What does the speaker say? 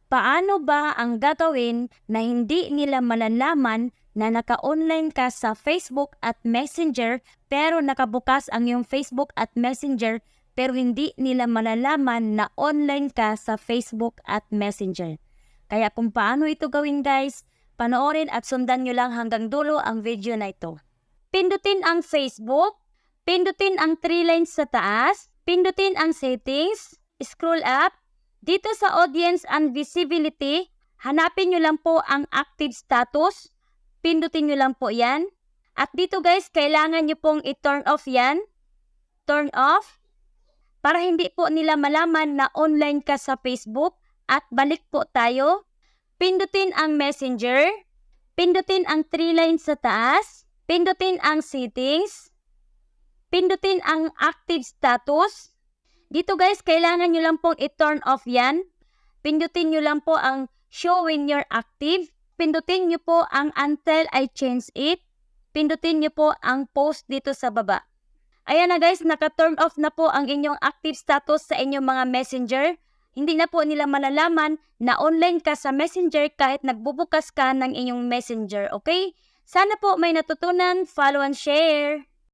Paano ba ang gagawin na hindi nila malalaman na naka-online ka sa Facebook at Messenger pero nakabukas ang iyong Facebook at Messenger pero hindi nila malalaman na online ka sa Facebook at Messenger? Kaya kung paano ito gawin guys, panoorin at sundan nyo lang hanggang dulo ang video na ito. Pindutin ang Facebook, pindutin ang 3 lines sa taas, pindutin ang settings, scroll up. Dito sa audience and visibility, hanapin nyo lang po ang active status. Pindutin nyo lang po yan. At dito guys, kailangan nyo pong i-turn off yan. Turn off. Para hindi po nila malaman na online ka sa Facebook. At balik po tayo. Pindutin ang Messenger. Pindutin ang 3 lines sa taas. Pindutin ang settings. Pindutin ang active status. Dito guys, kailangan nyo lang pong i-turn off yan. Pindutin nyo lang po ang show when you're active. Pindutin nyo po ang until I change it. Pindutin nyo po ang post dito sa baba. Ayan na guys, naka-turn off na po ang inyong active status sa inyong mga messenger. Hindi na po nila malalaman na online ka sa messenger kahit nagbubukas ka ng inyong messenger, okay? Sana po may natutunan. Follow and share.